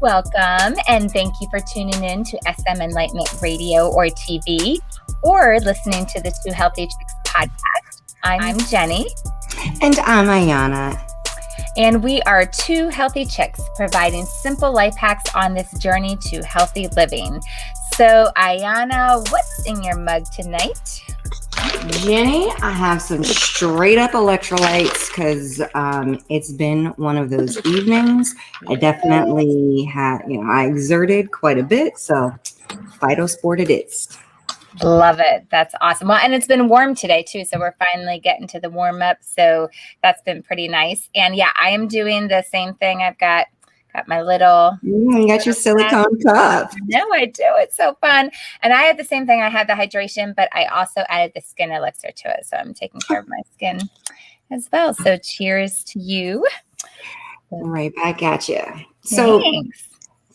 Welcome, and thank you for tuning in to Enlightenment Radio or TV, or listening to the Two Healthy Chicks podcast. I'm Jenny. And I'm Ayana. And we are two healthy chicks providing simple life hacks on this journey to healthy living. So, Ayana, what's in your mug tonight? Jenny, I have some straight up electrolytes because it's been one of those evenings. I definitely had, I exerted quite a bit. So phytosport it is. Love it. That's awesome. Well, and it's been warm today too. So we're finally getting to the warm up. So that's been pretty nice. And yeah, I am doing the same thing. I've got my little. You got your silicone cup. No, I do. It's so fun. And I had the same thing. I had the hydration, but I also added the skin elixir to it. So I'm taking care of my skin as well. So cheers to you. Right back at you. So thanks.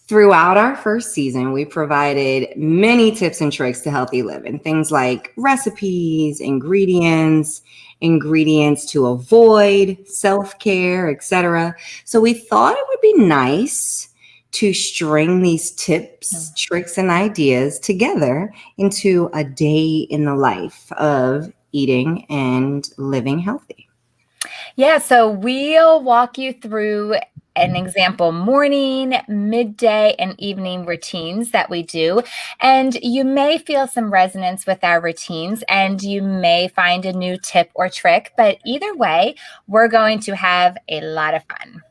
Throughout our first season, we provided many tips and tricks to healthy living. Things like recipes, ingredients to avoid, self-care, etc. So we thought it would be nice to string these tips, tricks, and ideas together into a day in the life of eating and living healthy. Yeah, so we'll walk you through an example morning, midday, and evening routines that we do. And you may feel some resonance with our routines and you may find a new tip or trick, but either way, we're going to have a lot of fun.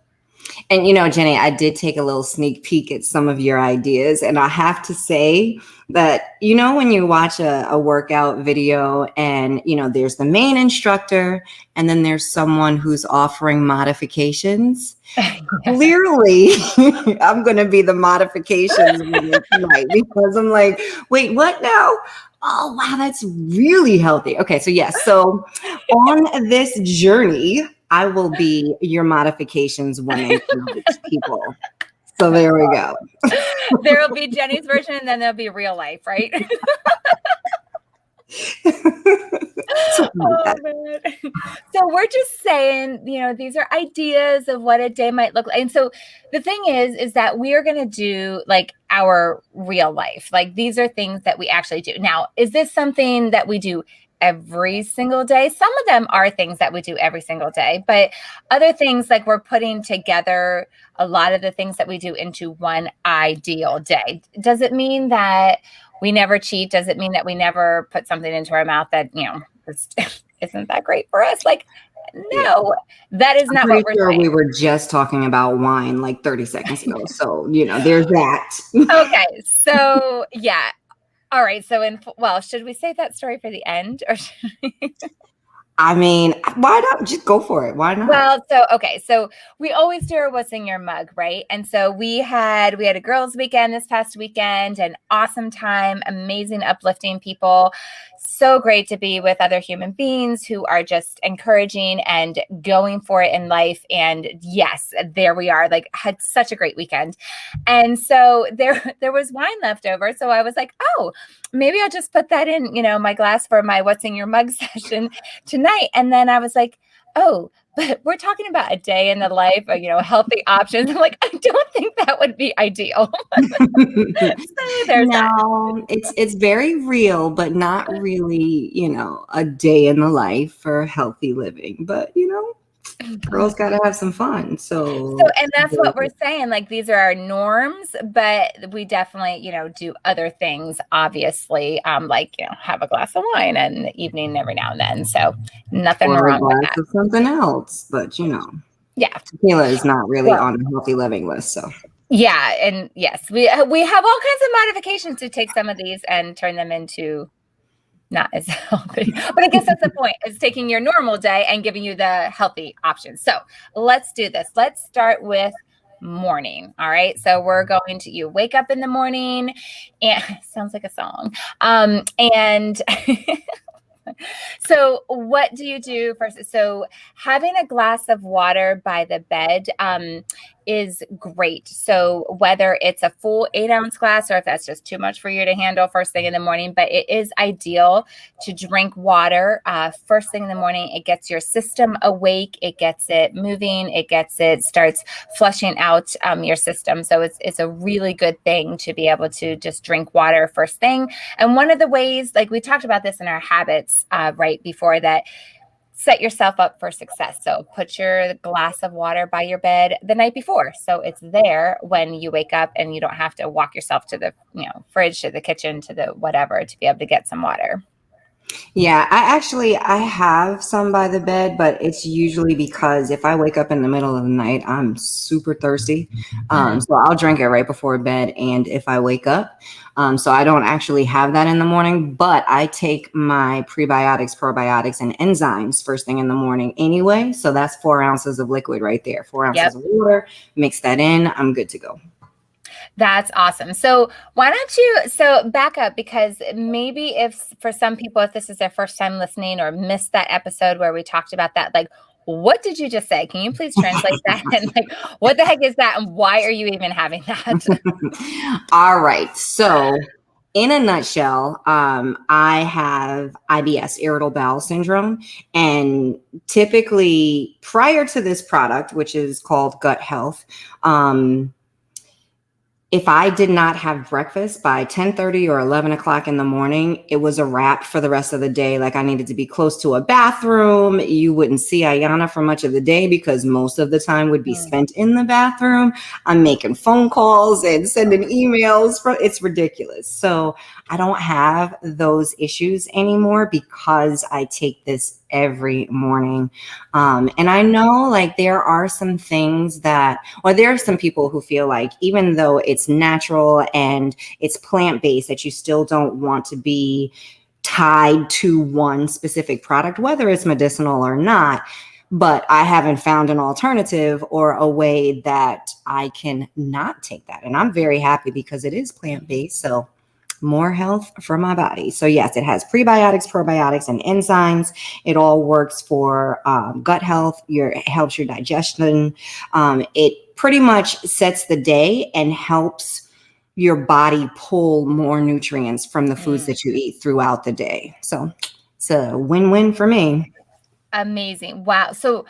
And, Jenny, I did take a little sneak peek at some of your ideas. And I have to say that, when you watch a workout video and, there's the main instructor and then there's someone who's offering modifications. Clearly, I'm going to be the modifications tonight because I'm like, wait, what now? Oh, wow, that's really healthy. Okay, so yes. So on this journey, I will be your modifications woman people. So there we go. There will be Jenny's version and then there'll be real life, right? Oh, man. So we're just saying, these are ideas of what a day might look like. And so the thing is that we are going to do like our real life. Like these are things that we actually do. Now, is this something that we do every single day? Some of them are things that we do every single day, but other things like we're putting together a lot of the things that we do into one ideal day. Does it mean that we never cheat? Does it mean that we never put something into our mouth that, isn't that great for us? Like, no, that is not what we're saying. We were just talking about wine like 30 seconds ago. So, there's that. Okay. So, yeah. All right. So, should we save that story for the end or should we? I mean, why not? Just go for it. Why not? Well, so we always do our what's in your mug, right? And so we had a girls' weekend this past weekend, an awesome time, amazing, uplifting people. So great to be with other human beings who are just encouraging and going for it in life. And yes, there we are, like had such a great weekend. And so there was wine left over. So I was like, oh, maybe I'll just put that in, my glass for my what's in your mug session tonight. And then I was like, oh, but we're talking about a day in the life of, healthy options. I'm like, I don't think that would be ideal. It's very real, but not really, a day in the life for healthy living. But, girls got to have some fun. So, and that's what we're saying. Like, these are our norms, but we definitely, do other things, obviously, like, have a glass of wine in the evening every now and then. So nothing wrong with that. Of something else, but, yeah, tequila is not really on the healthy living list. So. Yeah. And yes, we have all kinds of modifications to take some of these and turn them into not as healthy. But I guess that's the point, is taking your normal day and giving you the healthy options. So let's do this. Let's start with morning. All right. So we're going to, you wake up in the morning and sounds like a song. And so what do you do first? So having a glass of water by the bed is great. So whether it's a full 8-ounce glass or if that's just too much for you to handle first thing in the morning, but it is ideal to drink water first thing in the morning. It gets your system awake. It gets it moving. It starts flushing out your system. So it's a really good thing to be able to just drink water first thing. And one of the ways, like we talked about this in our habits right before that, set yourself up for success. So put your glass of water by your bed the night before. So it's there when you wake up and you don't have to walk yourself to the fridge, to the kitchen, to the whatever to be able to get some water. Yeah, I have some by the bed, but it's usually because if I wake up in the middle of the night, I'm super thirsty. So I'll drink it right before bed. And if I wake up, so I don't actually have that in the morning, but I take my prebiotics, probiotics, and enzymes first thing in the morning anyway. So that's 4 ounces of liquid right there, 4 ounces of water, mix that in. I'm good to go. That's awesome. So why don't you back up, because maybe if for some people, if this is their first time listening or missed that episode where we talked about that, like, what did you just say? Can you please translate that? And like, what the heck is that? And why are you even having that? All right. So in a nutshell, I have IBS, irritable bowel syndrome. And typically prior to this product, which is called Gut Health, if I did not have breakfast by 10:30 or 11 o'clock in the morning, it was a wrap for the rest of the day. Like I needed to be close to a bathroom. You wouldn't see Ayana for much of the day because most of the time would be spent in the bathroom. I'm making phone calls and sending emails. It's ridiculous. So I don't have those issues anymore because I take this every morning. And I know like there are some things there are some people who feel like even though it's natural and it's plant-based, that you still don't want to be tied to one specific product, whether it's medicinal or not. But I haven't found an alternative or a way that I can not take that. And I'm very happy because it is plant-based. So more health for my body. So yes, it has prebiotics, probiotics, and enzymes. It all works for gut health. It helps your digestion. It pretty much sets the day and helps your body pull more nutrients from the foods that you eat throughout the day. So it's a win-win for me. Amazing. Wow. So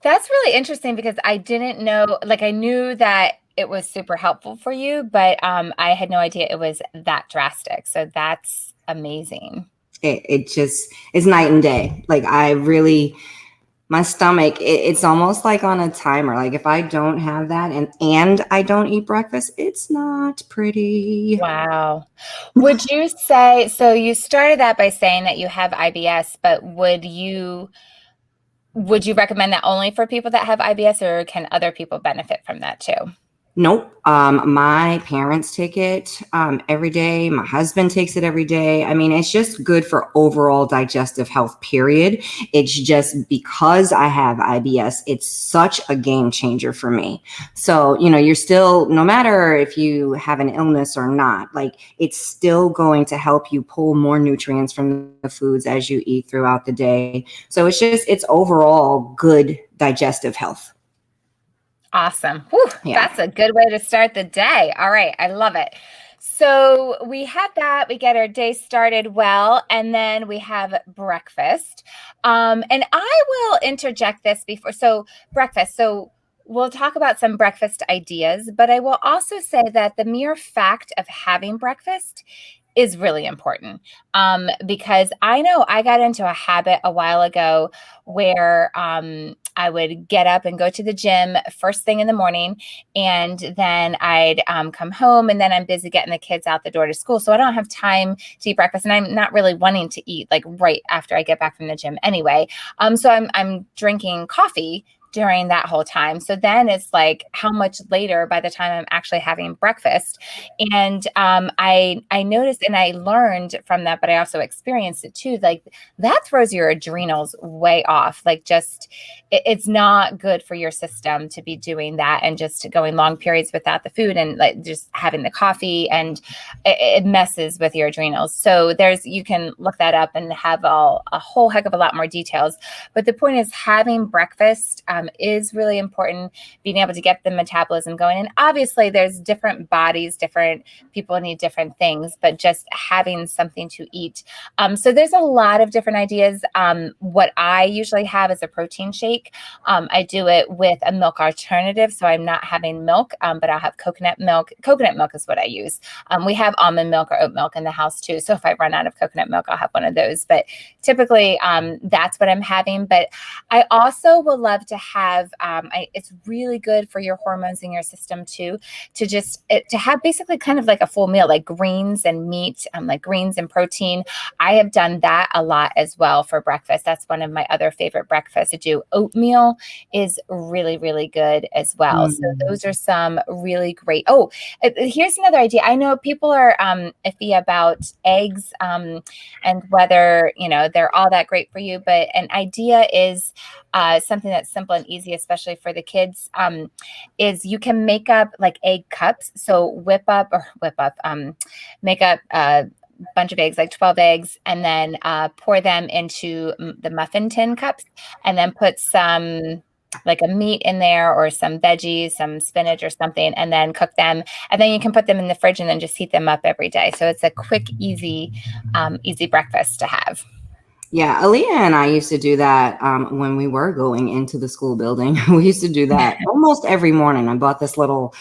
that's really interesting because I didn't know, like I knew that it was super helpful for you, but I had no idea it was that drastic. So that's amazing. It just is night and day. Like my stomach, it's almost like on a timer. Like if I don't have that and I don't eat breakfast, it's not pretty. Wow. Would you say, so you started that by saying that you have IBS, but would you recommend that only for people that have IBS, or can other people benefit from that too? Nope. My parents take it every day. My husband takes it every day. I mean, it's just good for overall digestive health, period. It's just because I have IBS, it's such a game changer for me. So, you're still, no matter if you have an illness or not, like it's still going to help you pull more nutrients from the foods as you eat throughout the day. So it's overall good digestive health. Awesome. Whew, yeah. That's a good way to start the day. All right. I love it. So we have that. We get our day started well, and then we have breakfast. And I will interject this before. So breakfast. So we'll talk about some breakfast ideas, but I will also say that the mere fact of having breakfast is really important because I know I got into a habit a while ago where I would get up and go to the gym first thing in the morning, and then I'd come home, and then I'm busy getting the kids out the door to school. So I don't have time to eat breakfast, and I'm not really wanting to eat like right after I get back from the gym anyway. So I'm drinking coffee during that whole time. So then it's like how much later by the time I'm actually having breakfast. And I noticed and I learned from that, but I also experienced it too. Like that throws your adrenals way off. Like just, it's not good for your system to be doing that and just going long periods without the food and like just having the coffee, and it messes with your adrenals. So you can look that up and have a whole heck of a lot more details. But the point is having breakfast is really important, being able to get the metabolism going. And obviously there's different bodies, different people need different things, but just having something to eat. So there's a lot of different ideas. What I usually have is a protein shake. I do it with a milk alternative. So I'm not having milk, but I'll have coconut milk. Coconut milk is what I use. We have almond milk or oat milk in the house too. So if I run out of coconut milk, I'll have one of those. But typically that's what I'm having. But I also will love to have, it's really good for your hormones in your system too, to have basically kind of like a full meal, like greens and meat, like greens and protein. I have done that a lot as well for breakfast. That's one of my other favorite breakfasts to do. Oatmeal is really, really good as well. So those are some really great. Oh, here's another idea. I know people are iffy about eggs and whether, they're all that great for you, but an idea is something that's simple and easy, especially for the kids, is you can make up like egg cups. So make up a bunch of eggs, like 12 eggs, and then pour them into the muffin tin cups, and then put some like a meat in there or some veggies, some spinach or something, and then cook them. And then you can put them in the fridge and then just heat them up every day. So it's a quick, easy breakfast to have. Yeah, Aaliyah and I used to do that when we were going into the school building. We used to do that almost every morning. I bought this little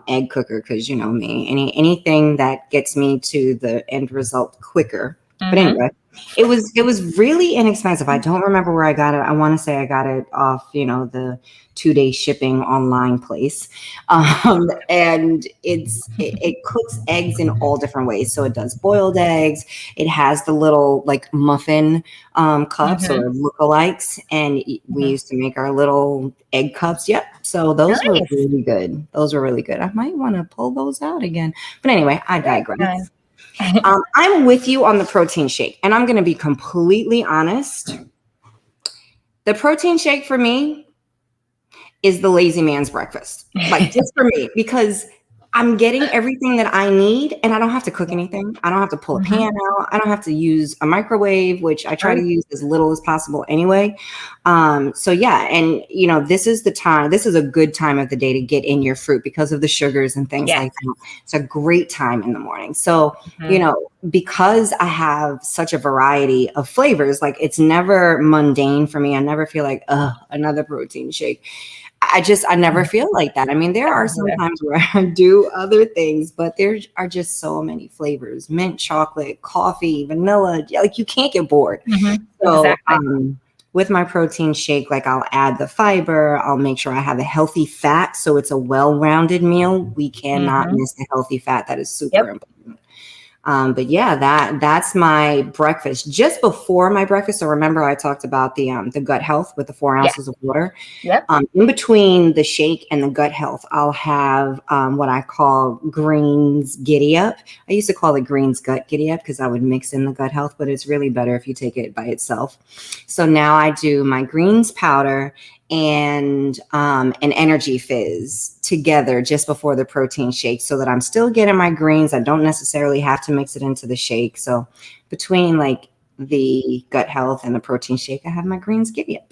egg cooker because, you know me, anything that gets me to the end result quicker. But anyway, it was really inexpensive. I don't remember where I got it. I want to say I got it off, the 2-day shipping online place. And it cooks eggs in all different ways. So it does boiled eggs. It has the little like muffin cups or lookalikes. And we used to make our little egg cups. Yep. So those were really good. Those were really good. I might want to pull those out again. But anyway, I digress. I'm with you on the protein shake, and I'm going to be completely honest. The protein shake for me is the lazy man's breakfast, like just for me, because I'm getting everything that I need and I don't have to cook anything. I don't have to pull a pan out. I don't have to use a microwave, which I try to use as little as possible anyway. So yeah. And this is a good time of the day to get in your fruit because of the sugars and things like that. It's a great time in the morning. So, because I have such a variety of flavors, like it's never mundane for me. I never feel like, another protein shake. I never feel like that. I mean, there are some times where I do other things, but there are just so many flavors: mint chocolate, coffee, vanilla. Like you can't get bored. So with my protein shake, like I'll add the fiber. I'll make sure I have a healthy fat. So it's a well-rounded meal. We cannot miss the healthy fat. That is super important. But yeah, that's my breakfast. Just before my breakfast, so remember I talked about the gut health with the 4 ounces of water. In between the shake and the gut health, I'll have what I call greens giddy up. I used to call it greens gut giddy up because I would mix in the gut health, but it's really better if you take it by itself. So now I do my greens powder and an energy fizz together just before the protein shake so that I'm still getting my greens. I don't necessarily have to mix it into the shake. So between like the gut health and the protein shake, I have my greens giddy up.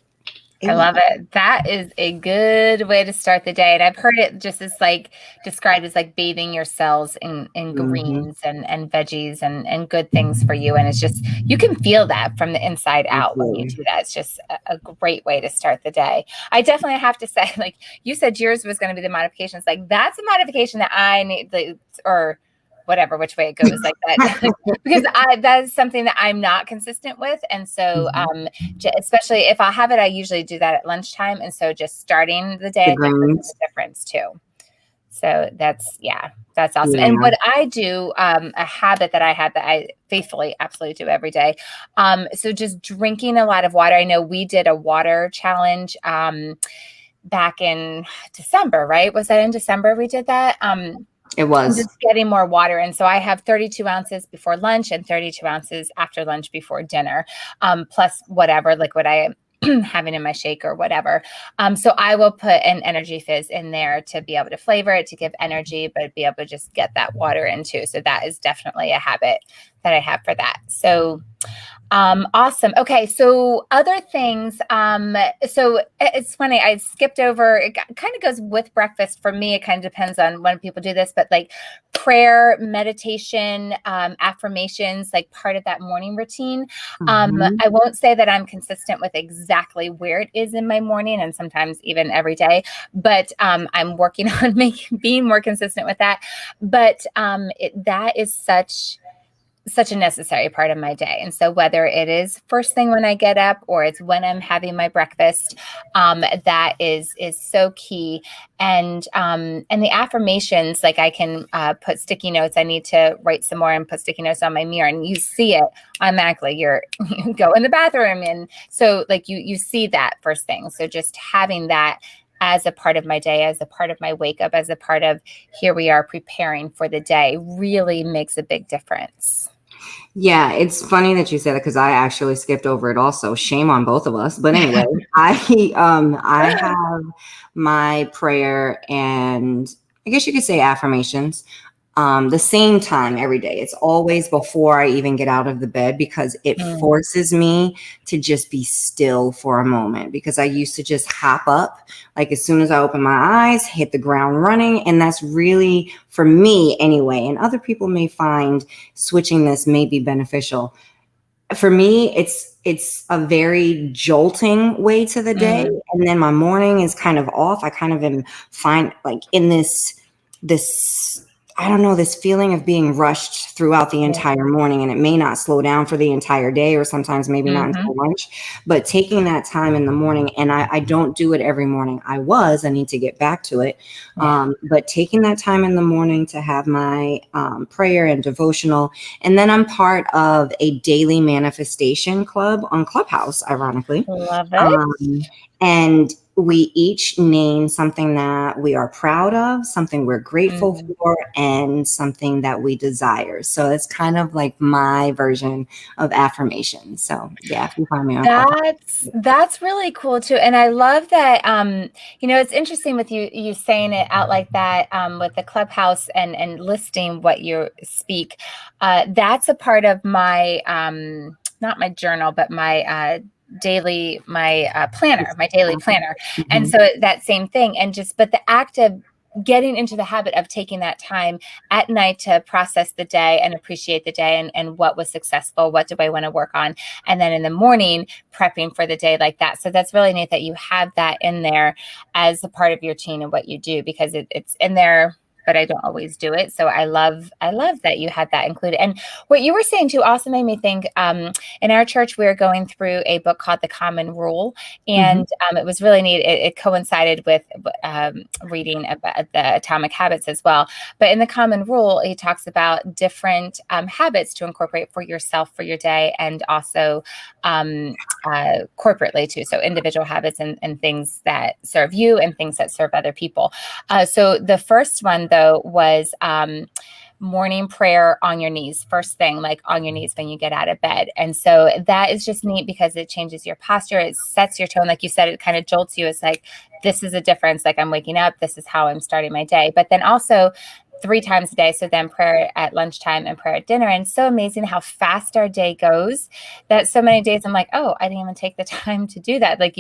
I love it. That is a good way to start the day. And I've heard it just as like described as like bathing your cells in greens and veggies and good things for you. And it's just, you can feel that from the inside out when you do that. It's just a great way to start the day. I definitely have to say, like you said, yours was going to be the modifications. Like that's a modification that I need, or whatever, which way it goes like that, because that is something that I'm not consistent with. And so, especially if I have it, I usually do that at lunchtime. And so just starting the day, I think makes a difference too. So that's awesome. And what I do, a habit that I have that I faithfully absolutely do every day. So just drinking a lot of water. I know we did a water challenge, back in December, right? Was that in December we did that? It was. Just getting more water. And so I have 32 ounces before lunch and 32 ounces after lunch before dinner, plus whatever liquid I am having in my shake or whatever. So I will put an energy fizz in there to be able to flavor it, to give energy, but be able to just get that water in too. So that is definitely a habit that I have for that. So awesome. Okay. So other things. So it's funny. I skipped over, it kind of goes with breakfast for me. It kind of depends on when people do this, but like prayer, meditation, affirmations, like part of that morning routine. I won't say that I'm consistent with exactly where it is in my morning and sometimes even every day, but I'm working on being more consistent with that. But that is such a necessary part of my day. And so whether it is first thing when I get up or it's when I'm having my breakfast, that is so key. And the affirmations, like I can put sticky notes. I need to write some more and put sticky notes on my mirror, and you see it automatically. You go in the bathroom, and so like you see that first thing. So just having that as a part of my day, as a part of my wake up, as a part of here we are preparing for the day really makes a big difference. Yeah, it's funny that you said it because I actually skipped over it also. Shame on both of us. But anyway, I have my prayer and I guess you could say affirmations the same time every day. It's always before I even get out of the bed because it forces me to just be still for a moment, because I used to just hop up like as soon as I open my eyes, hit the ground running. And that's really, for me anyway, and other people may find switching this may be beneficial. For me, it's a very jolting way to the day. And then my morning is kind of off. I kind of am fine, like in this I don't know, this feeling of being rushed throughout the entire morning, and it may not slow down for the entire day, or sometimes maybe not until lunch, but taking that time in the morning, and I don't do it every morning. I need to get back to it. But taking that time in the morning to have my prayer and devotional, and then I'm part of a daily manifestation club on Clubhouse, ironically. Love it. And we each name something that we are proud of, something we're grateful for, and something that we desire. So it's kind of like my version of affirmation. So yeah, if you find me on that's really cool too. And I love that, it's interesting with you saying it out like that, with the Clubhouse and listing what you speak. That's a part of my, not my journal, but my, daily planner. And so that same thing. And but the act of getting into the habit of taking that time at night to process the day and appreciate the day and what was successful, what do I want to work on, and then in the morning prepping for the day like that. So that's really neat that you have that in there as a part of your routine and what you do, because it's in there, but I don't always do it. So I love that you had that included. And what you were saying too also made me think, in our church, we're going through a book called The Common Rule. And it was really neat. It coincided with reading about the Atomic Habits as well. But in The Common Rule, he talks about different habits to incorporate for yourself, for your day, and also corporately too. So individual habits and things that serve you and things that serve other people. So the first one, though, was morning prayer on your knees, first thing, like on your knees when you get out of bed. And so that is just neat because it changes your posture. It sets your tone. Like you said, it kind of jolts you. It's like, this is a difference. Like I'm waking up. This is how I'm starting my day. But then also 3 times a day. So then prayer at lunchtime and prayer at dinner. And it's so amazing how fast our day goes that so many days I'm like, oh, I didn't even take the time to do that. Like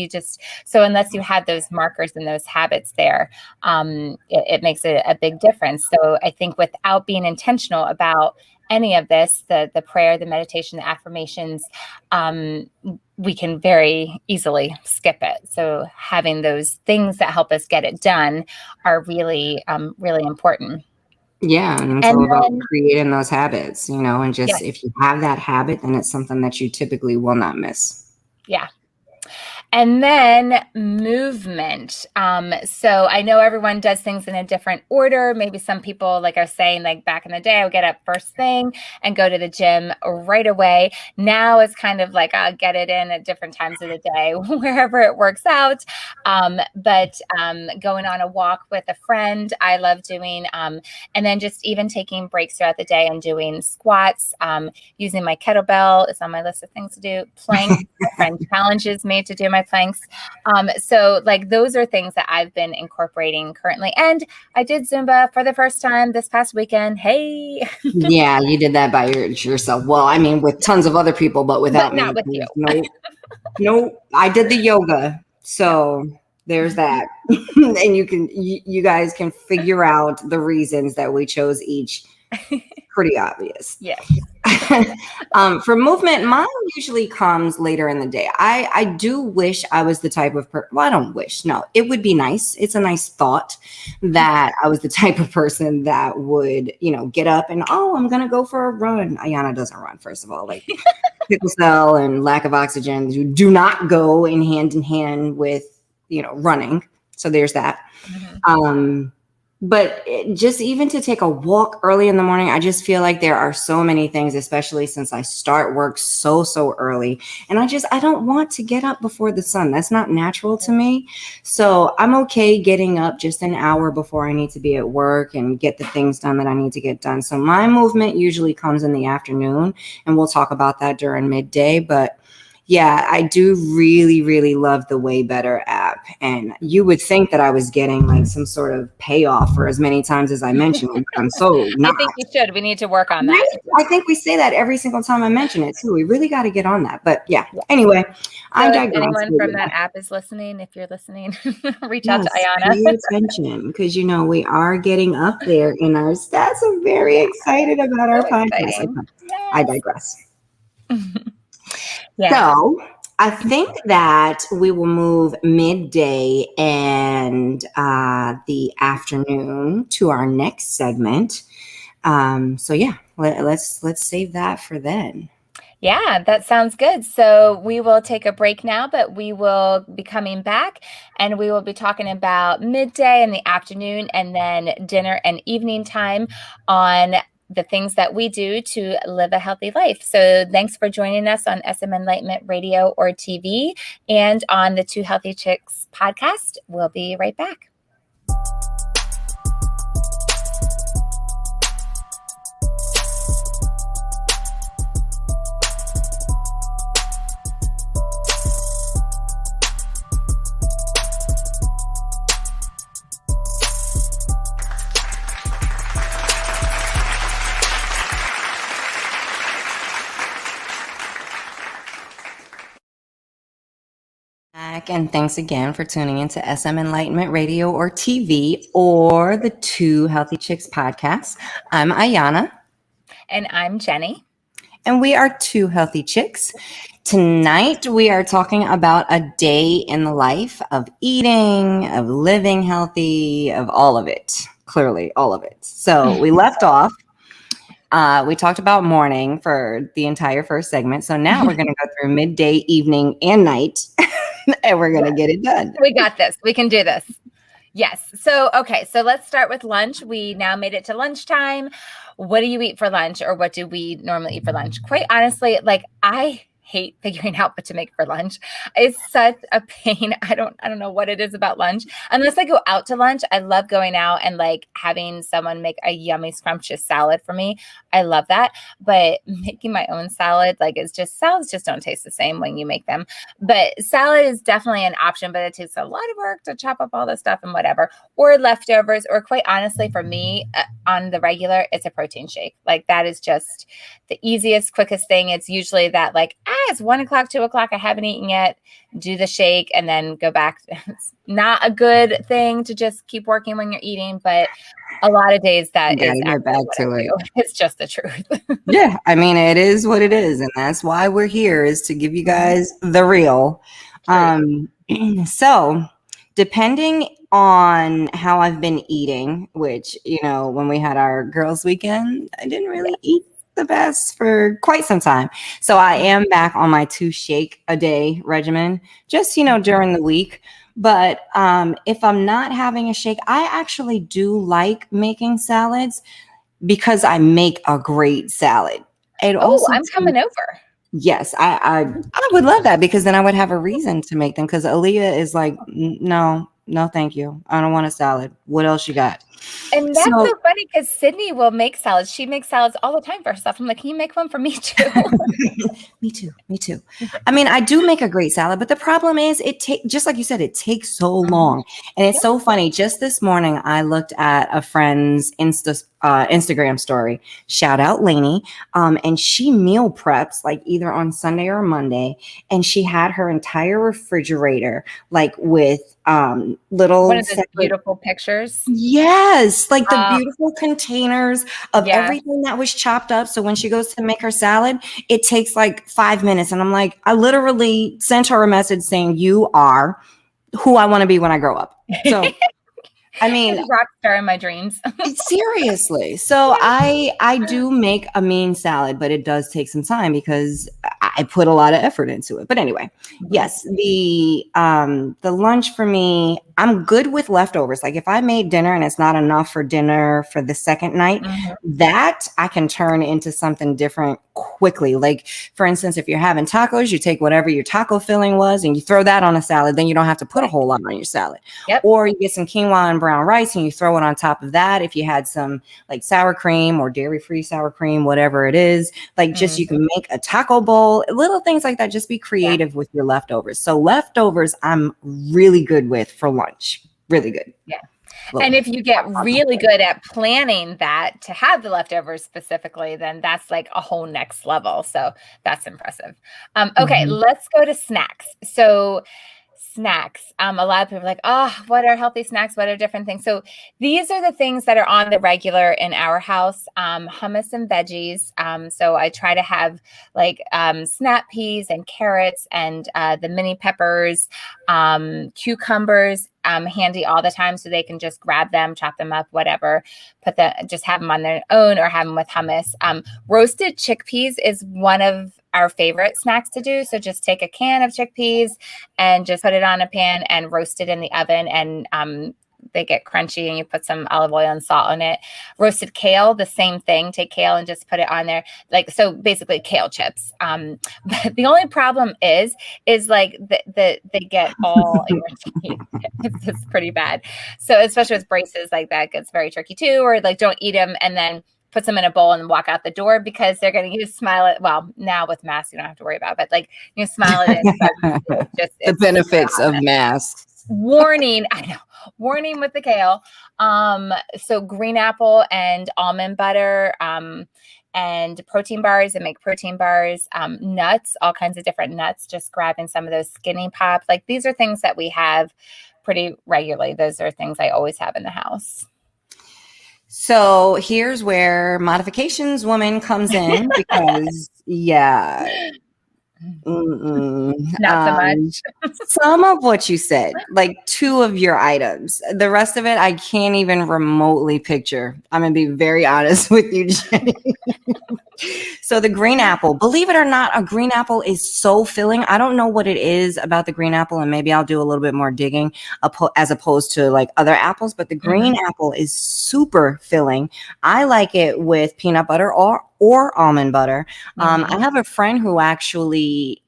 so unless you have those markers and those habits there, it makes a big difference. So I think without being intentional about any of this, the prayer, the meditation, the affirmations, we can very easily skip it. So having those things that help us get it done are really, really important. Yeah, and it's all about creating those habits, and just if you have that habit, then it's something that you typically will not miss. Yeah. And then movement. So I know everyone does things in a different order. Maybe some people, like I was saying, like back in the day, I would get up first thing and go to the gym right away. Now it's kind of like I'll get it in at different times of the day, wherever it works out. But going on a walk with a friend, I love doing, and then just even taking breaks throughout the day and doing squats, using my kettlebell is on my list of things to do. Plank, my friend challenges me to do my my planks. So like those are things that I've been incorporating currently. And I did Zumba for the first time this past weekend. Hey. Yeah, you did that by yourself. Well, I mean, with tons of other people, but without me. Not with you. No, I did the yoga. So there's that. And you guys can figure out the reasons that we chose each. Pretty obvious. Yeah. For movement, mine usually comes later in the day. I do wish I was the type of well, I don't wish. No, it would be nice. It's a nice thought that I was the type of person that would, get up and, I'm going to go for a run. Ayana doesn't run, first of all. Like sickle cell and lack of oxygen, you do not go in hand with, running. So there's that. Mm-hmm. But just even to take a walk early in the morning, I just feel like there are so many things, especially since I start work so early. And I don't want to get up before the sun. That's not natural to me. So I'm okay getting up just an hour before I need to be at work and get the things done that I need to get done. So my movement usually comes in the afternoon, and we'll talk about that during midday. But yeah, I do really, really love the Way Better app. And you would think that I was getting like some sort of payoff for as many times as I mentioned it. I'm so not. I think you should. We need to work on that. I think we say that every single time I mention it too. We really got to get on that. But yeah, anyway, I digress. If anyone from that app is listening, if you're listening, reach out to Ayana. Pay attention, because we are getting up there in our stats. I'm very excited about our podcast. I digress. Yeah. So I think that we will move midday and the afternoon to our next segment. So yeah, let's save that for then. Yeah, that sounds good. So we will take a break now, but we will be coming back and we will be talking about midday and the afternoon, and then dinner and evening time on the things that we do to live a healthy life. So thanks for joining us on SM Enlightenment Radio or TV and on the Two Healthy Chicks podcast. We'll be right back. And thanks again for tuning into SM Enlightenment Radio or TV or the Two Healthy Chicks podcast. I'm Ayana. And I'm Jenny. And we are Two Healthy Chicks. Tonight, we are talking about a day in the life of eating, of living healthy, of all of it. Clearly, all of it. So we left off. We talked about morning for the entire first segment. So now we're going to go through midday, evening, and night. And we're going to get it done. We got this. We can do this. Yes. So, okay. So let's start with lunch. We now made it to lunchtime. What do you eat for lunch, or what do we normally eat for lunch? Quite honestly, like I hate figuring out what to make for lunch. It's such a pain. I don't know what it is about lunch. Unless I go out to lunch, I love going out and like having someone make a yummy, scrumptious salad for me. I love that. But making my own salad, like salads just don't taste the same when you make them. But salad is definitely an option, but it takes a lot of work to chop up all the stuff and whatever, or leftovers, or quite honestly, for me on the regular, it's a protein shake. Like that is just the easiest, quickest thing. It's usually that like, it's 1 o'clock, 2 o'clock. I haven't eaten yet. Do the shake and then go back. It's not a good thing to just keep working when you're eating, but a lot of days that is get back to it. It's just the truth. Yeah. I mean, it is what it is. And that's why we're here, is to give you guys the real. So depending on how I've been eating, which, when we had our girls' weekend, I didn't really eat the best for quite some time. So I am back on my 2 shake a day regimen, just, during the week. But if I'm not having a shake, I actually do like making salads because I make a great salad. I'm coming over. Yes, I would love that, because then I would have a reason to make them, because Aaliyah is like, no, thank you. I don't want a salad. What else you got? And that's so funny because Sydney will make salads. She makes salads all the time for herself. I'm like, can you make one for me too? Me too. I mean, I do make a great salad, but the problem is just like you said, it takes so long. And it's so funny. Just this morning, I looked at a friend's Instagram story. Shout out Lainey. And she meal preps like either on Sunday or Monday. And she had her entire refrigerator like with little one of those beautiful pictures. Yes, like the beautiful containers of everything that was chopped up. So when she goes to make her salad, it takes like 5 minutes. And I'm like, I literally sent her a message saying, you are who I want to be when I grow up. So I mean, rock star in my dreams. Seriously. So I do make a mean salad, but it does take some time because I put a lot of effort into it. But anyway, yes, the lunch for me, I'm good with leftovers. Like if I made dinner and it's not enough for dinner for the second night, that I can turn into something different quickly. Like for instance, if you're having tacos, you take whatever your taco filling was and you throw that on a salad, then you don't have to put a whole lot on your salad. Or you get some quinoa and brown rice and you throw it on top of that. If you had some like sour cream or dairy-free sour cream, whatever it is, like just you can make a taco bowl, little things like that. Just be creative with your leftovers. So leftovers, I'm really good with for lunch. Really good. Yeah. And if you get really good at planning that to have the leftovers specifically, then that's like a whole next level. So that's impressive. Okay, let's go to snacks. So snacks. A lot of people are like, oh, what are healthy snacks? What are different things? So these are the things that are on the regular in our house. Hummus and veggies. So I try to have like snap peas and carrots and the mini peppers, cucumbers, handy all the time so they can just grab them, chop them up, whatever, just have them on their own or have them with hummus. Roasted chickpeas is one of our favorite snacks to do. So just take a can of chickpeas and just put it on a pan and roast it in the oven, and they get crunchy and you put some olive oil and salt on it. Roasted kale, the same thing. Take kale and just put it on there. Like, so basically kale chips. But the only problem is like they get all in your teeth. It's pretty bad. So especially with braces like that, gets very tricky too, or like don't eat them and then puts them in a bowl and walk out the door because they're going to smile it. Well, now with masks, you don't have to worry about it, but like you smile it in. The benefits of masks. Warning. I know. Warning with the kale. So green apple and almond butter, and protein bars, and make protein bars, nuts, all kinds of different nuts, just grabbing some of those Skinny Pop. Like these are things that we have pretty regularly. Those are things I always have in the house. So here's where modifications woman comes in because not so much. Some of what you said, like 2 of your items, the rest of it, I can't even remotely picture. I'm going to be very honest with you, Jenny. So the green apple, believe it or not, a green apple is so filling. I don't know what it is about the green apple, and maybe I'll do a little bit more digging as opposed to like other apples, but the green apple is super filling. I like it with peanut butter or almond butter. I have a friend who actually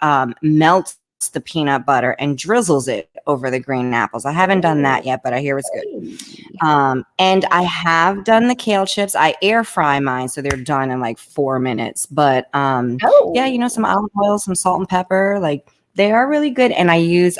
melts the peanut butter and drizzles it over the green apples. I haven't done that yet, but I hear it's good. And I have done the kale chips. I air fry mine, so they're done in like 4 minutes. But yeah, some olive oil, some salt and pepper, like they are really good. And I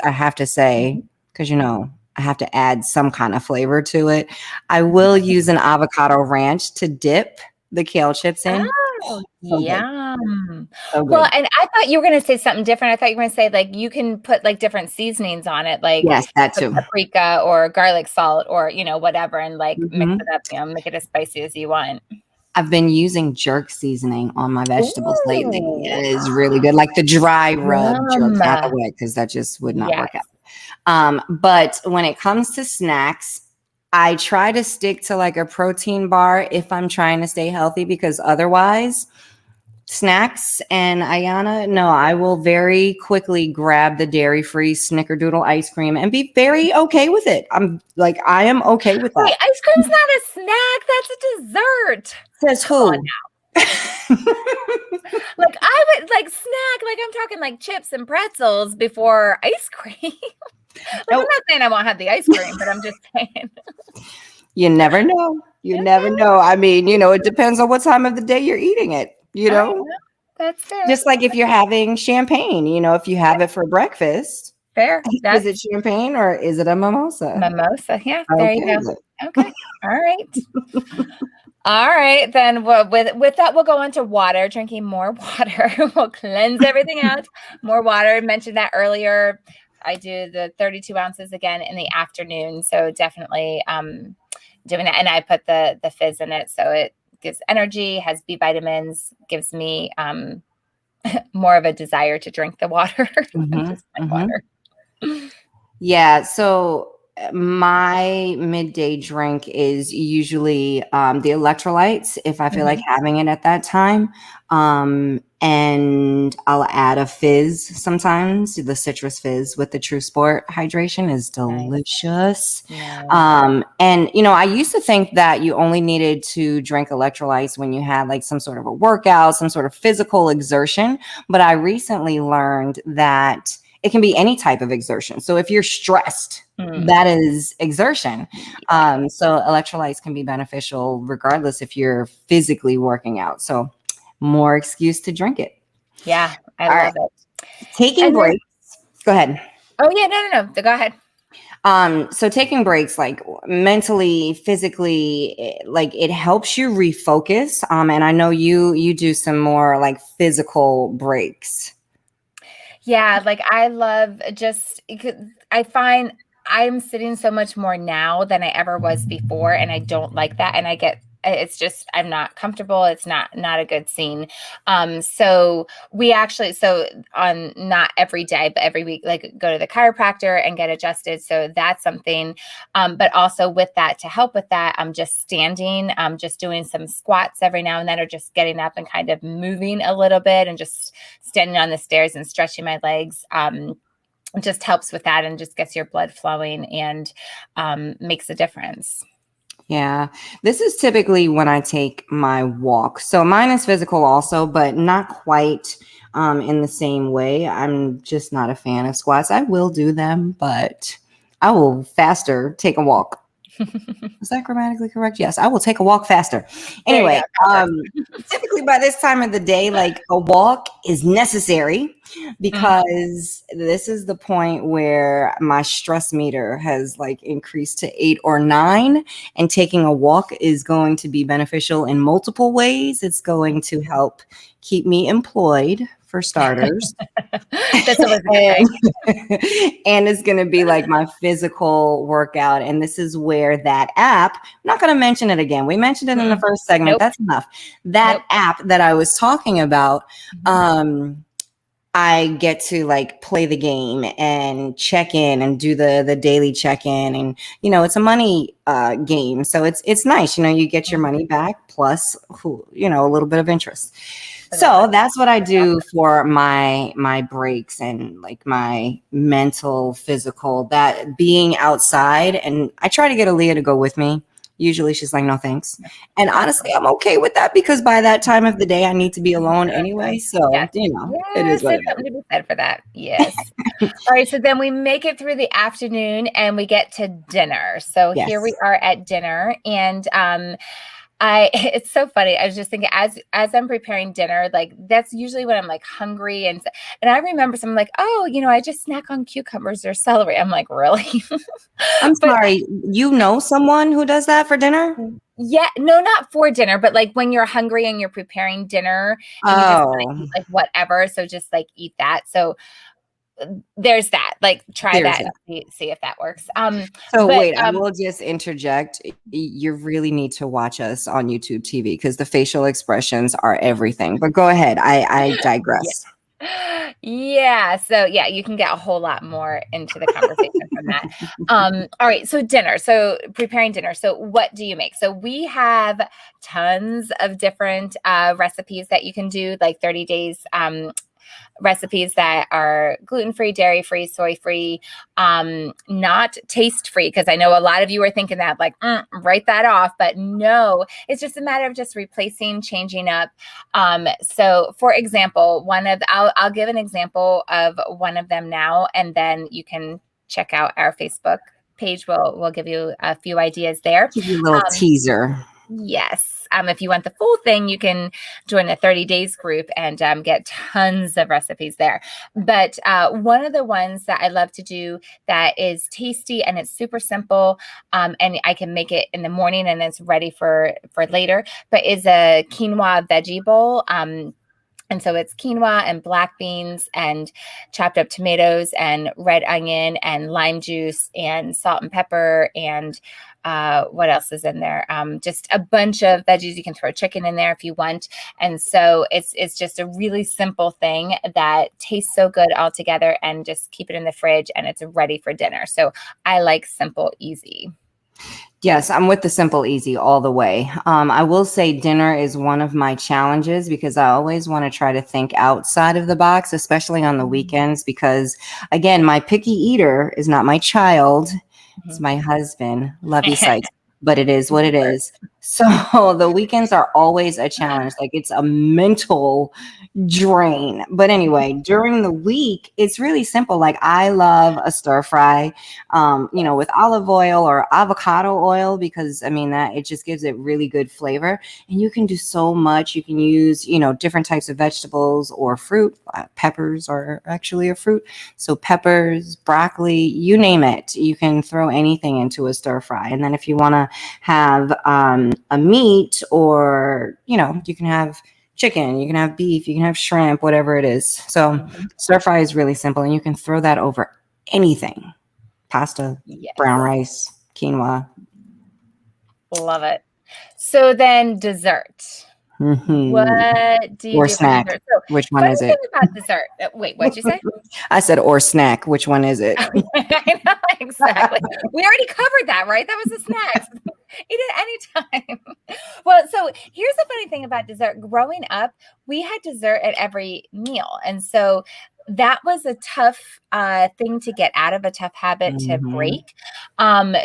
have to say, because I have to add some kind of flavor to it. I will use an avocado ranch to dip the kale chips in. Oh, yum. Well, and I thought you were going to say something different. I thought you were going to say like you can put like different seasonings on it, like yes, that too, paprika or garlic salt or whatever, and like mix it up, make it as spicy as you want. I've been using jerk seasoning on my vegetables lately. It is really good, like the dry rub jerk, not the wet, because that just would not work out. But when it comes to snacks, I try to stick to like a protein bar if I'm trying to stay healthy, because otherwise snacks and Ayana, no, I will very quickly grab the dairy-free snickerdoodle ice cream and be very okay with it. I am okay with that. Wait, ice cream's not a snack. That's a dessert. Says who? Like I would like snack, like I'm talking like chips and pretzels before ice cream. I'm not saying I won't have the ice cream, but I'm just saying. You never know. You never know. I mean, it depends on what time of the day you're eating it, That's fair. Just like if you're having champagne, if you have it for breakfast, Fair. is it champagne or is it a mimosa? Mimosa. Yeah, there Okay. you go. Okay. All right. All right. Then with that, we'll go into water, drinking more water. We'll cleanse everything out. More water. Mentioned that earlier. I do the 32 ounces again in the afternoon. So definitely doing that. And I put the fizz in it. So it gives energy, has B vitamins, gives me more of a desire to drink the water than just my water. Yeah. So my midday drink is usually the electrolytes if I feel like having it at that time. And I'll add a fizz sometimes. The citrus fizz with the True Sport hydration is delicious. Nice. And I used to think that you only needed to drink electrolytes when you had like some sort of a workout, some sort of physical exertion. But I recently learned that it can be any type of exertion. So if you're stressed, that is exertion. So electrolytes can be beneficial regardless if you're physically working out. So more excuse to drink it. Yeah, I love it. Taking breaks. Go ahead. Oh yeah, no. Go ahead. So taking breaks, like mentally, physically, like it helps you refocus. And I know you do some more like physical breaks. Yeah, like I love I find I'm sitting so much more now than I ever was before, and I don't like that. And it's just I'm not comfortable. It's not a good scene. So on not every day, but every week, like go to the chiropractor and get adjusted. So that's something. But also with that, to help with that, I'm just standing, just doing some squats every now and then, or just getting up and kind of moving a little bit and just standing on the stairs and stretching my legs. It just helps with that and just gets your blood flowing and makes a difference. Yeah, this is typically when I take my walk. So mine is physical also, but not quite in the same way. I'm just not a fan of squats. I will do them, but I will faster take a walk. Is that grammatically correct? Yes, I will take a walk faster. Anyway, typically by this time of the day, like a walk is necessary because this is the point where my stress meter has like increased to 8 or 9, and taking a walk is going to be beneficial in multiple ways. It's going to help keep me employed, for starters. That's always a good thing. And it's going to be like my physical workout. And this is where that app, I'm not going to mention it again. We mentioned it in the first segment. Nope. That's enough. That app that I was talking about, I get to like play the game and check in and do the daily check-in. And, it's a money game. So it's nice. You get your money back plus, a little bit of interest. So that's what I do for my breaks and like my mental, physical, that being outside. And I try to get Aaliyah to go with me. Usually she's like, no, thanks. And honestly, I'm okay with that because by that time of the day, I need to be alone anyway. So, it is what it is. Something to be said for that. Yes. All right. So then we make it through the afternoon and we get to dinner. So here we are at dinner, and it's so funny. I was just thinking as I'm preparing dinner, like that's usually when I'm like hungry. And I remember someone like, oh, I just snack on cucumbers or celery. I'm like, really? I'm sorry. Someone who does that for dinner? Yeah, no, not for dinner, but like when you're hungry and you're preparing dinner and you just want to eat like whatever. So just like eat that. So there's that, like try that and see if that works. Wait, I will just interject. You really need to watch us on YouTube TV because the facial expressions are everything. But go ahead. I digress. Yeah. So you can get a whole lot more into the conversation from that. All right. So dinner. So preparing dinner. So what do you make? So we have tons of different recipes that you can do, like 30 days recipes that are gluten-free, dairy-free, soy-free, not taste-free, because I know a lot of you are thinking that, like, write that off, but no, it's just a matter of just replacing, changing up. So for example, I'll give an example of one of them now, and then you can check out our Facebook page will give you a few ideas there. Give you a little teaser. Yes. If you want the full thing, you can join the 30 days group and get tons of recipes there. But one of the ones that I love to do that is tasty and it's super simple, and I can make it in the morning and it's ready for later, but is a quinoa veggie bowl. And so it's quinoa and black beans and chopped up tomatoes and red onion and lime juice and salt and pepper and what else is in there? Just a bunch of veggies. You can throw chicken in there if you want. And so it's just a really simple thing that tastes so good all together, and just keep it in the fridge and it's ready for dinner. So I like simple, easy. Yes, I'm with the simple, easy all the way. I will say dinner is one of my challenges because I always want to try to think outside of the box, especially on the weekends, because again, my picky eater is not my child. It's my husband. Love you, Sykes. But it is what it is. So the weekends are always a challenge. Like, it's a mental drain. But anyway, during the week, it's really simple. Like, I love a stir fry, with olive oil or avocado oil, because I mean that it just gives it really good flavor. And you can do so much. You can use, different types of vegetables or fruit. Peppers are actually a fruit. So peppers, broccoli, you name it. You can throw anything into a stir fry. And then if you want to have a meat, or you can have chicken, you can have beef, you can have shrimp, whatever it is. So stir fry is really simple, and you can throw that over anything: pasta, brown rice, quinoa. Love it. So then dessert. What do you or do snack? For dessert? So, which one is it? About dessert. Wait, what'd you say? I said or snack. Which one is it? I know, exactly. We already covered that, right? That was a snack. Eat it anytime. Well, so here's the funny thing about dessert. Growing up, we had dessert at every meal. And so that was a tough thing to get out of, a tough habit to break.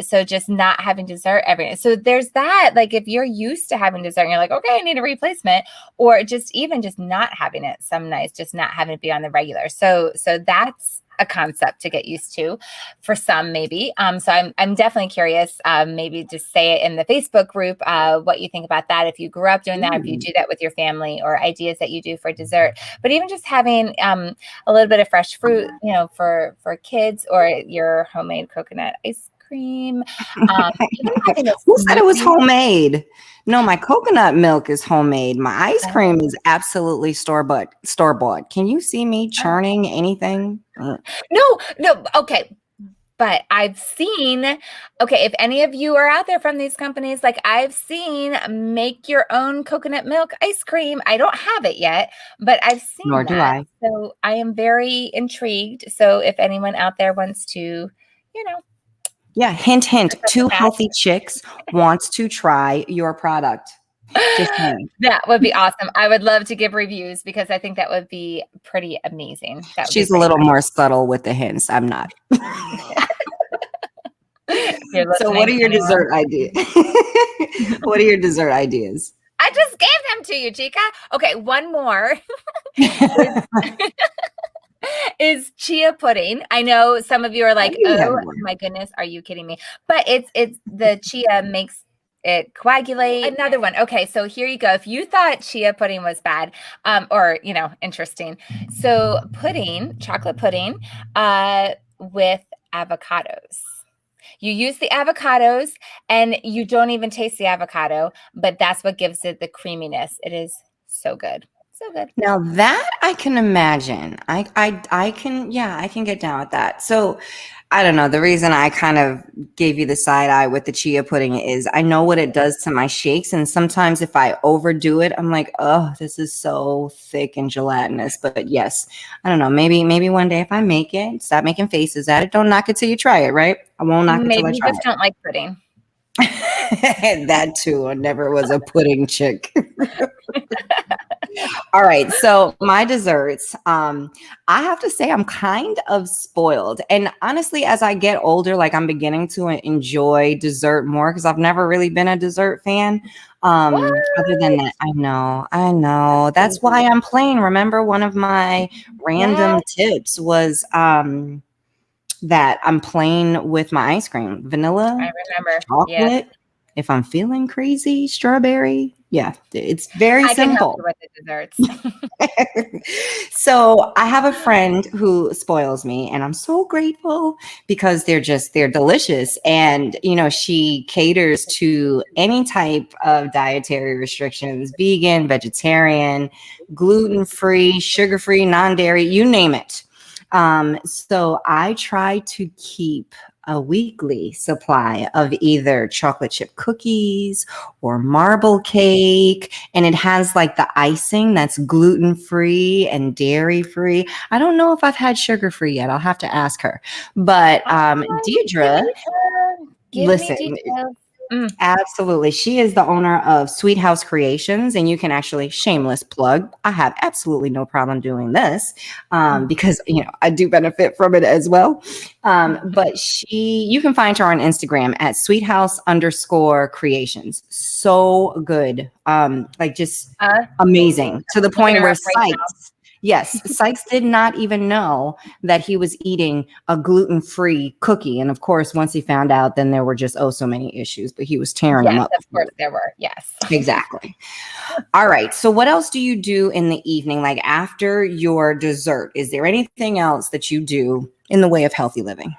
So just not having dessert every day. So there's that, like, if you're used to having dessert and you're like, okay, I need a replacement, or just not having it some nights, just not having it be on the regular. So that's a concept to get used to for some, maybe. So I'm definitely curious, maybe just say it in the Facebook group, what you think about that. If you grew up doing that, if you do that with your family, or ideas that you do for dessert, but even just having a little bit of fresh fruit, for kids, or your homemade coconut ice cream. Who said it was homemade? No, my coconut milk is homemade. My ice cream is absolutely store-bought. Can you see me churning anything? No. Okay. But I've seen, if any of you are out there from these companies, like I've seen make your own coconut milk ice cream. I don't have it yet, but I've seen Nor do I. So I am very intrigued. So if anyone out there wants to, Yeah, hint, two healthy chicks wants to try your product. Just saying. That would be awesome. I would love to give reviews, because I think that would be pretty amazing. She's a little more subtle with the hints. I'm not. So what are your dessert ideas? What are your dessert ideas? I just gave them to you, Chica. Okay, one more. Is chia pudding. I know some of you are like, oh my goodness, are you kidding me? But it's the chia makes it coagulate. Another one. Okay, so here you go. If you thought chia pudding was bad, or interesting, so chocolate pudding, with avocados. You use the avocados, and you don't even taste the avocado, but that's what gives it the creaminess. It is so good. So good. Now that I can imagine, I can get down with that. So I don't know. The reason I kind of gave you the side eye with the chia pudding is I know what it does to my shakes. And sometimes if I overdo it, I'm like, oh, this is so thick and gelatinous. But yes, I don't know. Maybe one day if I make it, stop making faces at it. Don't knock it till you try it, right? I won't knock it till I try it. Maybe you just don't like pudding. That too. I never was a pudding chick. All right. So my desserts, I have to say I'm kind of spoiled. And honestly, as I get older, like I'm beginning to enjoy dessert more, because I've never really been a dessert fan. Other than that, I know. That's why I'm playing. Remember, one of my random tips was that I'm playing with my ice cream. Vanilla, I remember. Yes. chocolate. If I'm feeling crazy, strawberry. Yeah, it's very I can help simple. you with the desserts. So I have a friend who spoils me, and I'm so grateful because they're delicious. And, she caters to any type of dietary restrictions, vegan, vegetarian, gluten-free, sugar-free, non-dairy, you name it. So I try to keep a weekly supply of either chocolate chip cookies or marble cake. And it has like the icing that's gluten free and dairy free. I don't know if I've had sugar free yet. I'll have to ask her. But Deidre, Give me listen, details. absolutely. She is the owner of Sweet House Creations, and you can actually shameless plug. I have absolutely no problem doing this because I do benefit from it as well. But you can find her on Instagram at sweethouse_creations. So good, just amazing to the point where Sykes did not even know that he was eating a gluten-free cookie. And of course, once he found out, then there were just so many issues, but he was tearing them up. Of course there were. Yes. Exactly. All right. So what else do you do in the evening? Like after your dessert, is there anything else that you do in the way of healthy living?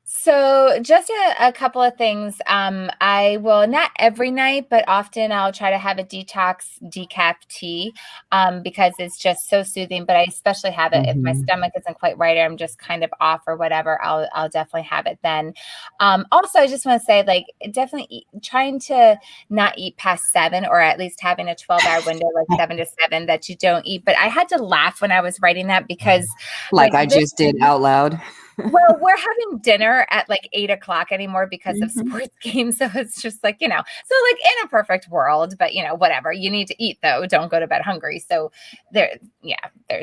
So just a couple of things. I will not every night, but often I'll try to have a detox decaf tea because it's just so soothing. But I especially have it if my stomach isn't quite right or I'm just kind of off or whatever. I'll definitely have it then. Also, I just want to say, like, definitely trying to not eat past 7 or at least having a 12-hour window, like 7 to 7 that you don't eat. But I had to laugh when I was writing that because, like I just did out loud. Well, we're having dinner at like 8 o'clock anymore because of sports games. So it's just like, so like in a perfect world, but whatever. You need to eat though. Don't go to bed hungry. So there's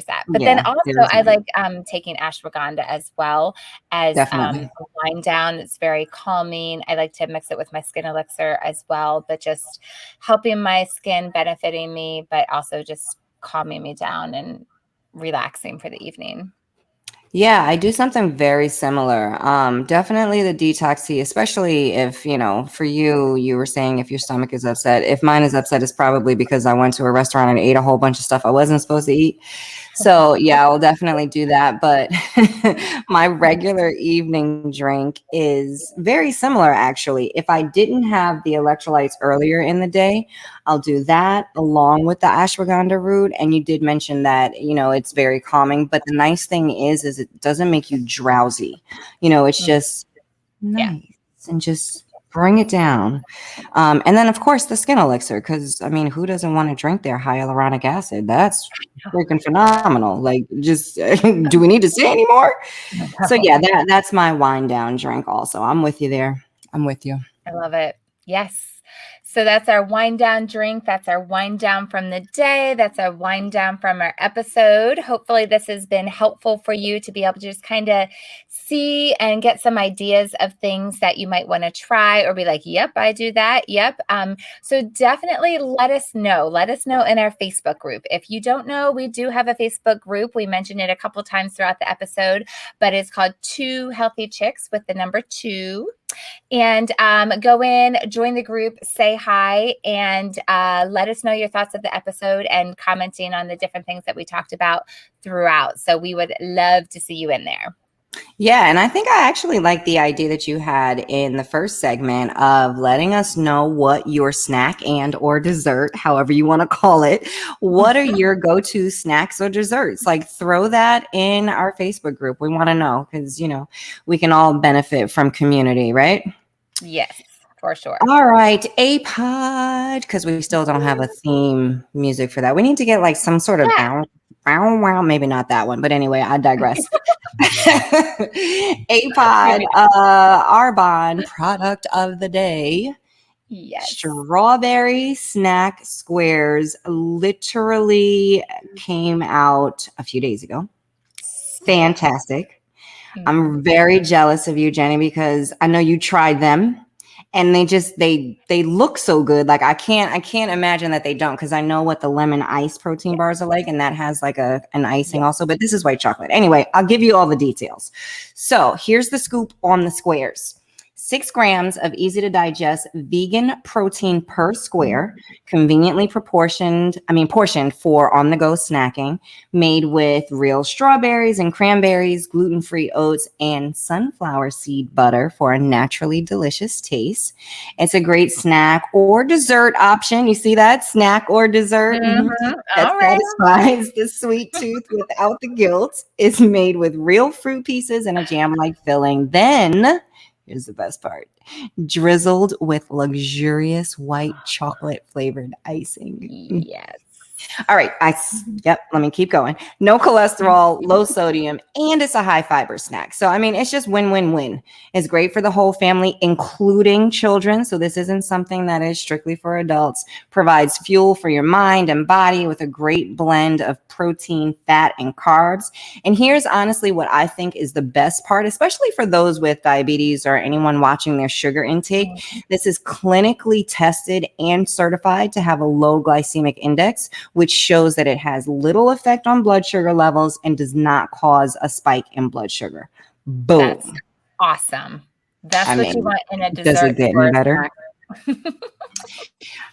that. But then also I like taking ashwagandha as well as a wind down. It's very calming. I like to mix it with my skin elixir as well, but just helping my skin, benefiting me, but also just calming me down and relaxing for the evening. Yeah, I do something very similar. Definitely the detox tea, especially if, for you were saying if your stomach is upset. If mine is upset, it's probably because I went to a restaurant and ate a whole bunch of stuff I wasn't supposed to eat. So yeah, I'll definitely do that. But my regular evening drink is very similar, actually. If I didn't have the electrolytes earlier in the day, I'll do that along with the ashwagandha root. And you did mention that, it's very calming. But the nice thing is it doesn't make you drowsy. It's just nice and just bring it down. And then, of course, the skin elixir, because, who doesn't want to drink their hyaluronic acid? That's freaking phenomenal. Like, just do we need to say anymore? So, yeah, that's my wind down drink also. I'm with you there. I'm with you. I love it. Yes. So that's our wind down drink. That's our wind down from the day. That's our wind down from our episode. Hopefully this has been helpful for you to be able to just kind of see and get some ideas of things that you might want to try or be like, yep, I do that. Yep. So definitely let us know. Let us know in our Facebook group. If you don't know, we do have a Facebook group. We mentioned it a couple of times throughout the episode, but it's called 2 Healthy Chicks with the number 2. And go in, join the group, say hi, and let us know your thoughts of the episode and commenting on the different things that we talked about throughout. So we would love to see you in there. Yeah, and I think I actually like the idea that you had in the first segment of letting us know what your snack and or dessert, however you want to call it, what are your go-to snacks or desserts? Like throw that in our Facebook group. We want to know because, we can all benefit from community, right? Yes, for sure. All right, A-Pod, because we still don't have a theme music for that. We need to get like some sort of maybe not that one, but anyway, I digress. A-Pod, Arbonne product of the day. Yes. Strawberry snack squares literally came out a few days ago. Fantastic. I'm very jealous of you, Jenny, because I know you tried them and they look so good. Like I can't imagine that they don't, because I know what the lemon ice protein bars are like, and that has like an icing also, but this is white chocolate. Anyway, I'll give you all the details. So here's the scoop on the squares. 6 grams of easy to digest vegan protein per square, conveniently portioned for on the go snacking, made with real strawberries and cranberries, gluten-free oats, and sunflower seed butter for a naturally delicious taste. It's a great snack or dessert option. You see that? Snack or dessert. That satisfies the sweet tooth without the guilt. It's made with real fruit pieces and a jam-like filling. Then, here's the best part. Drizzled with luxurious white chocolate flavored icing. Yes. All right. Let me keep going. No cholesterol, low sodium, and it's a high fiber snack. So, I mean, it's just win-win-win. It's great for the whole family, including children. So this isn't something that is strictly for adults. Provides fuel for your mind and body with a great blend of protein, fat, and carbs. And here's honestly what I think is the best part, especially for those with diabetes or anyone watching their sugar intake. This is clinically tested and certified to have a low glycemic index, which shows that it has little effect on blood sugar levels and does not cause a spike in blood sugar. Boom. That's awesome. That's what you want in a dessert. Does it get any better?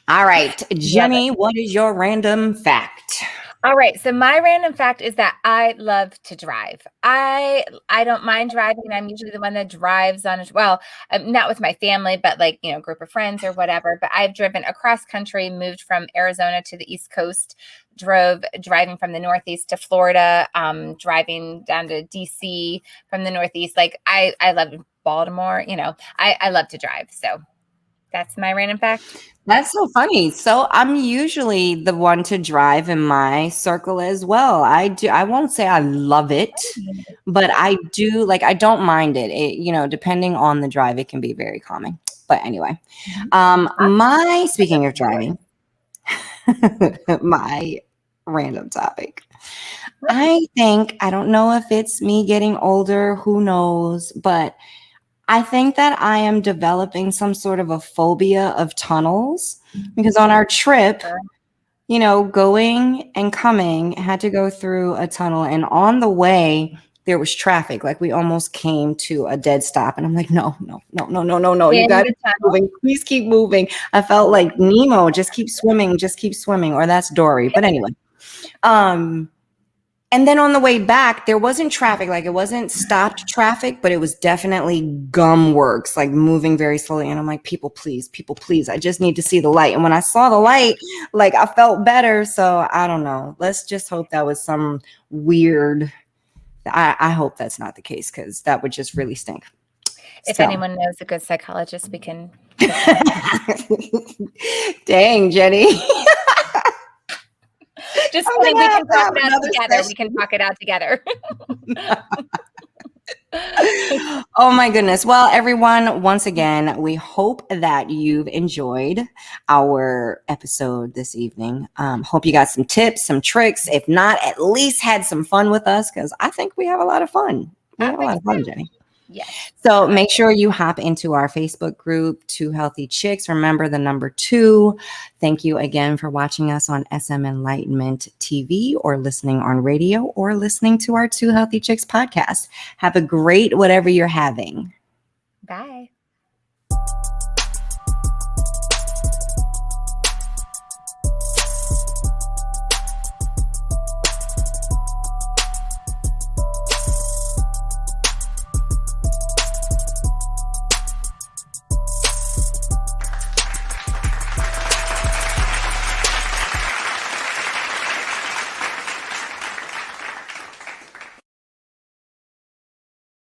All right, Jenny, what is your random fact? All right. So my random fact is that I love to drive. I don't mind driving. I'm usually the one that drives not with my family, but like, group of friends or whatever. But I've driven across country, moved from Arizona to the East Coast, driving from the Northeast to Florida, driving down to DC from the Northeast. Like I love Baltimore, I love to drive. So that's my random fact. That's so funny. So I'm usually the one to drive in my circle as well. I won't say I love it, but I do, I don't mind it. Depending on the drive, it can be very calming. But anyway, speaking of driving, my random topic. I don't know if it's me getting older, who knows, but I think that I am developing some sort of a phobia of tunnels, because on our trip, going and coming, had to go through a tunnel, and on the way there was traffic. Like we almost came to a dead stop, and I'm like, no. You got to keep moving. Please keep moving. I felt like Nemo, just keep swimming, or that's Dory. But anyway, and then on the way back, there wasn't traffic. Like it wasn't stopped traffic, but it was definitely gum works, like moving very slowly. And I'm like, people, please. I just need to see the light. And when I saw the light, I felt better. So I don't know. Let's just hope that was some weird. I hope that's not the case, because that would just really stink. If anyone knows a good psychologist, we can. Dang, Jenny. Just kidding. We can talk it out together. We can talk it out together. Oh my goodness. Well, everyone, once again, we hope that you've enjoyed our episode this evening. Hope you got some tips, some tricks. If not, at least had some fun with us, because I think we have a lot of fun. Jenny. Yes. So make sure you hop into our Facebook group, 2 Healthy Chicks. Remember the number 2. Thank you again for watching us on SM Enlightenment TV, or listening on radio, or listening to our 2 Healthy Chicks podcast. Have a great whatever you're having. Bye.